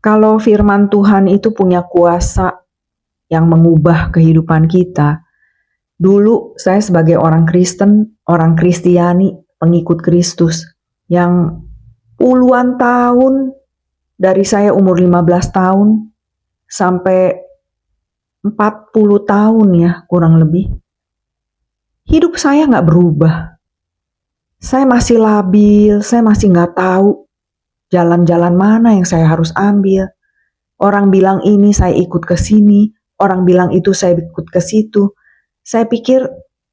Kalau firman Tuhan itu punya kuasa yang mengubah kehidupan kita. Dulu saya sebagai orang Kristen, orang Kristiani, pengikut Kristus yang puluhan tahun dari saya umur 15 tahun sampai 40 tahun ya kurang lebih. Hidup saya nggak berubah. Saya masih labil, saya masih nggak tahu jalan-jalan mana yang saya harus ambil. Orang bilang ini saya ikut ke sini, orang bilang itu saya ikut ke situ. Saya pikir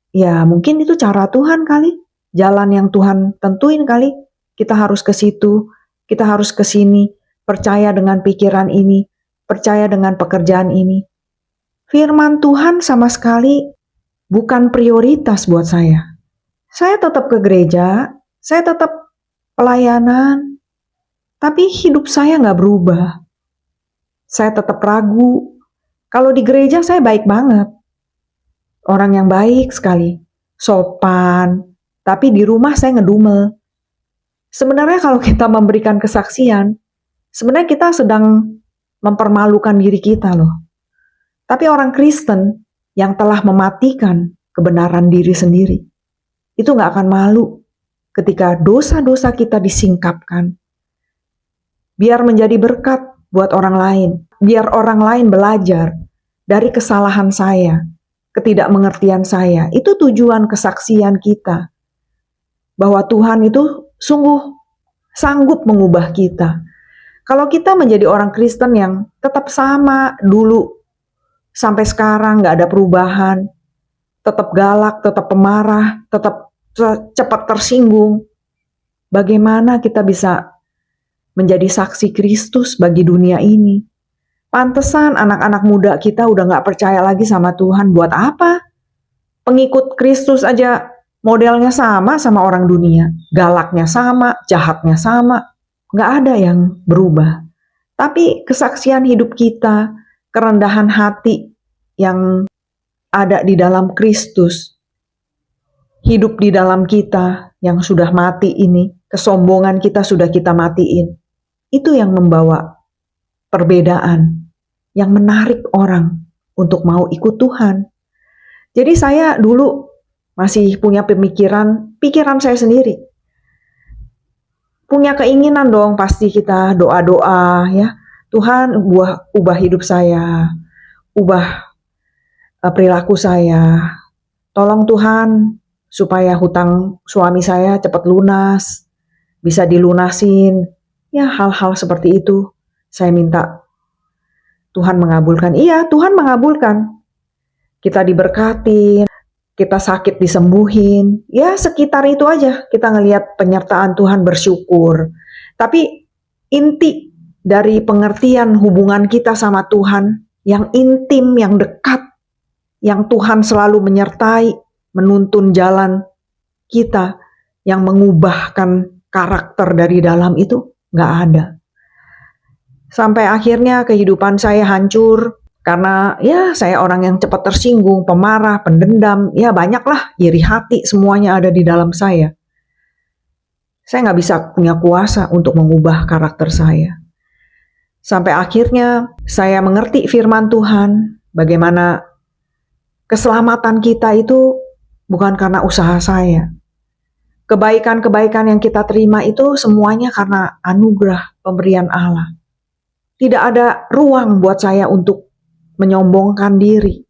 ya mungkin itu cara Tuhan kali, jalan yang Tuhan tentuin kali. Kita harus ke situ, kita harus ke sini, percaya dengan pikiran ini, percaya dengan pekerjaan ini. Firman Tuhan sama sekali bukan prioritas buat saya. Saya tetap ke gereja, saya tetap pelayanan, tapi hidup saya nggak berubah. Saya tetap ragu. Kalau di gereja saya baik banget. Orang yang baik sekali. Sopan. Tapi di rumah saya ngedumel. Sebenarnya kalau kita memberikan kesaksian, sebenarnya kita sedang mempermalukan diri kita loh. Tapi orang Kristen yang telah mematikan kebenaran diri sendiri, itu gak akan malu ketika dosa-dosa kita disingkapkan. Biar menjadi berkat buat orang lain. Biar orang lain belajar dari kesalahan saya, ketidakmengertian saya. Itu tujuan kesaksian kita. Bahwa Tuhan itu sungguh sanggup mengubah kita. Kalau kita menjadi orang Kristen yang tetap sama dulu sampai sekarang gak ada perubahan, tetap galak, tetap pemarah, tetap cepat tersinggung, bagaimana kita bisa menjadi saksi Kristus bagi dunia ini? Pantesan anak-anak muda kita udah gak percaya lagi sama Tuhan. Buat apa? Pengikut Kristus aja modelnya sama orang dunia. Galaknya sama, jahatnya sama. Gak ada yang berubah. Tapi kesaksian hidup kita, kerendahan hati yang ada di dalam Kristus, hidup di dalam kita yang sudah mati ini, kesombongan kita sudah kita matiin. Itu yang membawa perbedaan, yang menarik orang untuk mau ikut Tuhan. Jadi saya dulu masih punya pikiran saya sendiri. Punya keinginan dong pasti kita doa-doa ya. Tuhan ubah hidup saya, ubah perilaku saya. Tolong Tuhan supaya hutang suami saya cepat lunas, bisa dilunasin. Ya hal-hal seperti itu saya minta Tuhan mengabulkan. Iya, Tuhan mengabulkan. Kita diberkatin, kita sakit disembuhin. Ya sekitar itu aja kita ngelihat penyertaan Tuhan, bersyukur. Tapi inti dari pengertian hubungan kita sama Tuhan yang intim, yang dekat, yang Tuhan selalu menyertai, menuntun jalan kita, yang mengubahkan karakter dari dalam itu gak ada. Sampai akhirnya kehidupan saya hancur karena ya saya orang yang cepat tersinggung, pemarah, pendendam, ya banyaklah iri hati, semuanya ada di dalam saya. Saya gak bisa punya kuasa untuk mengubah karakter saya. Sampai akhirnya saya mengerti firman Tuhan, bagaimana keselamatan kita itu bukan karena usaha saya. Kebaikan-kebaikan yang kita terima itu semuanya karena anugerah pemberian Allah. Tidak ada ruang buat saya untuk menyombongkan diri.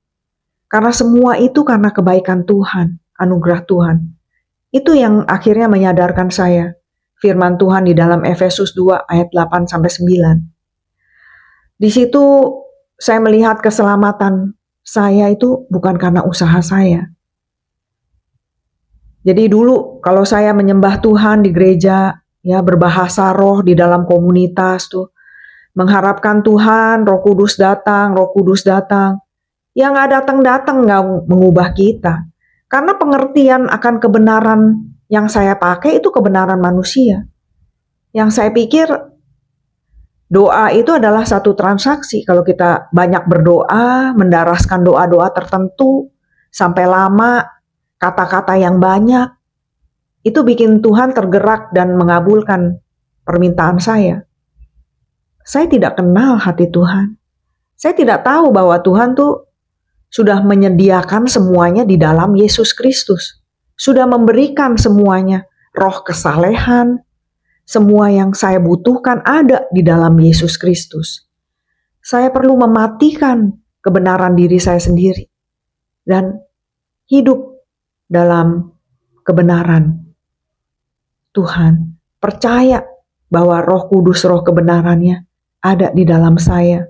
Karena semua itu karena kebaikan Tuhan, anugerah Tuhan. Itu yang akhirnya menyadarkan saya. Firman Tuhan di dalam Efesus 2 ayat 8-9. Di situ saya melihat keselamatan saya itu bukan karena usaha saya. Jadi dulu kalau saya menyembah Tuhan di gereja, ya berbahasa roh di dalam komunitas tuh, mengharapkan Tuhan, Roh Kudus datang. Yang gak datang gak mengubah kita. Karena pengertian akan kebenaran yang saya pakai itu kebenaran manusia. Yang saya pikir doa itu adalah satu transaksi. Kalau kita banyak berdoa, mendaraskan doa-doa tertentu, sampai lama, kata-kata yang banyak, itu bikin Tuhan tergerak dan mengabulkan permintaan saya. Saya tidak kenal hati Tuhan. Saya tidak tahu bahwa Tuhan tuh sudah menyediakan semuanya di dalam Yesus Kristus. Sudah memberikan semuanya, roh kesalehan, semua yang saya butuhkan ada di dalam Yesus Kristus. Saya perlu mematikan kebenaran diri saya sendiri dan hidup dalam kebenaran Tuhan. Percaya bahwa Roh Kudus, roh kebenarannya ada di dalam saya.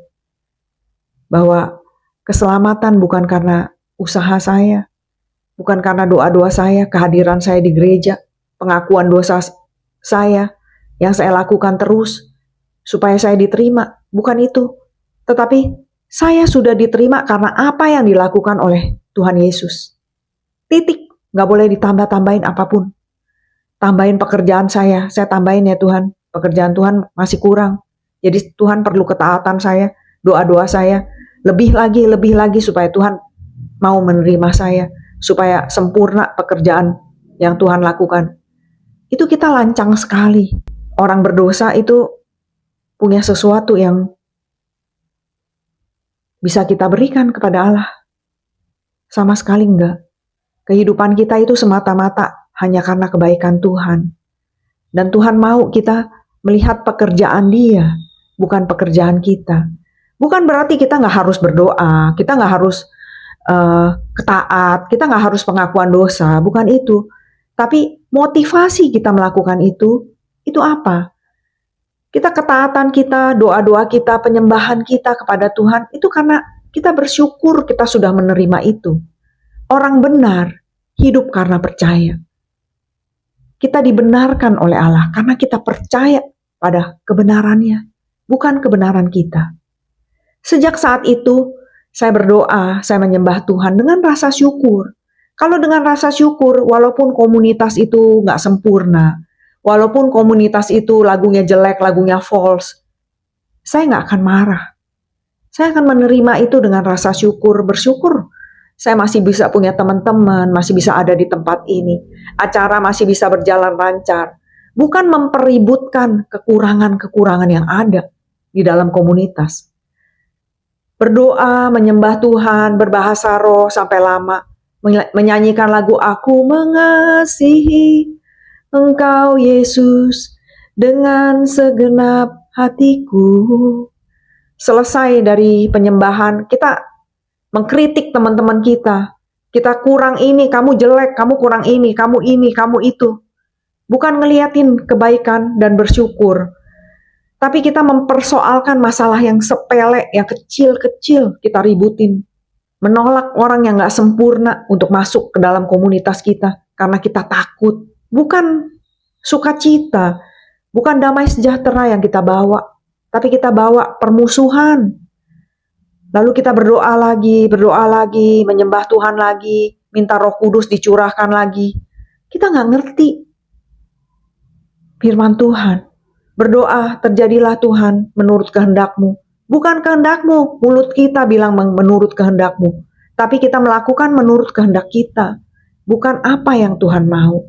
Bahwa keselamatan bukan karena usaha saya, bukan karena doa-doa saya, kehadiran saya di gereja, pengakuan dosa saya yang saya lakukan terus supaya saya diterima. Bukan itu. Tetapi saya sudah diterima karena apa yang dilakukan oleh Tuhan Yesus. Titik. Gak boleh ditambah-tambahin apapun. Tambahin pekerjaan saya tambahin ya Tuhan. Pekerjaan Tuhan masih kurang. Jadi Tuhan perlu ketaatan saya, doa-doa saya. Lebih lagi supaya Tuhan mau menerima saya. Supaya sempurna pekerjaan yang Tuhan lakukan. Itu kita lancang sekali. Orang berdosa itu punya sesuatu yang bisa kita berikan kepada Allah. Sama sekali enggak. Kehidupan kita itu semata-mata hanya karena kebaikan Tuhan. Dan Tuhan mau kita melihat pekerjaan Dia, bukan pekerjaan kita. Bukan berarti kita nggak harus berdoa, kita nggak harus ketaat, kita nggak harus pengakuan dosa, bukan itu. Tapi motivasi kita melakukan itu apa? Kita ketaatan kita, doa-doa kita, penyembahan kita kepada Tuhan, itu karena kita bersyukur kita sudah menerima itu. Orang benar hidup karena percaya. Kita dibenarkan oleh Allah karena kita percaya pada kebenarannya, bukan kebenaran kita. Sejak saat itu, saya berdoa, saya menyembah Tuhan dengan rasa syukur. Kalau dengan rasa syukur, walaupun komunitas itu nggak sempurna, walaupun komunitas itu lagunya jelek, lagunya false, saya nggak akan marah. Saya akan menerima itu dengan rasa syukur, bersyukur. Saya masih bisa punya teman-teman, masih bisa ada di tempat ini. Acara masih bisa berjalan lancar. Bukan mempeributkan kekurangan-kekurangan yang ada di dalam komunitas. Berdoa, menyembah Tuhan, berbahasa roh sampai lama. Menyanyikan lagu Aku Mengasihi Engkau Yesus dengan segenap hatiku. Selesai dari penyembahan, kita mengkritik teman-teman kita. Kita kurang ini, kamu jelek, kamu kurang ini, kamu itu. Bukan ngeliatin kebaikan dan bersyukur. Tapi kita mempersoalkan masalah yang sepele, yang kecil-kecil kita ributin. Menolak orang yang gak sempurna untuk masuk ke dalam komunitas kita. Karena kita takut. Bukan sukacita, bukan damai sejahtera yang kita bawa. Tapi kita bawa permusuhan. Lalu kita berdoa lagi, menyembah Tuhan lagi, minta Roh Kudus dicurahkan lagi. Kita nggak ngerti firman Tuhan. Berdoa, terjadilah Tuhan menurut kehendak-Mu. Bukan kehendak-Mu, mulut kita bilang menurut kehendak-Mu. Tapi kita melakukan menurut kehendak kita. Bukan apa yang Tuhan mau.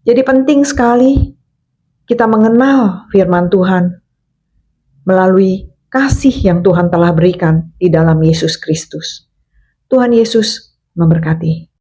Jadi penting sekali kita mengenal firman Tuhan melalui kasih yang Tuhan telah berikan di dalam Yesus Kristus. Tuhan Yesus memberkati.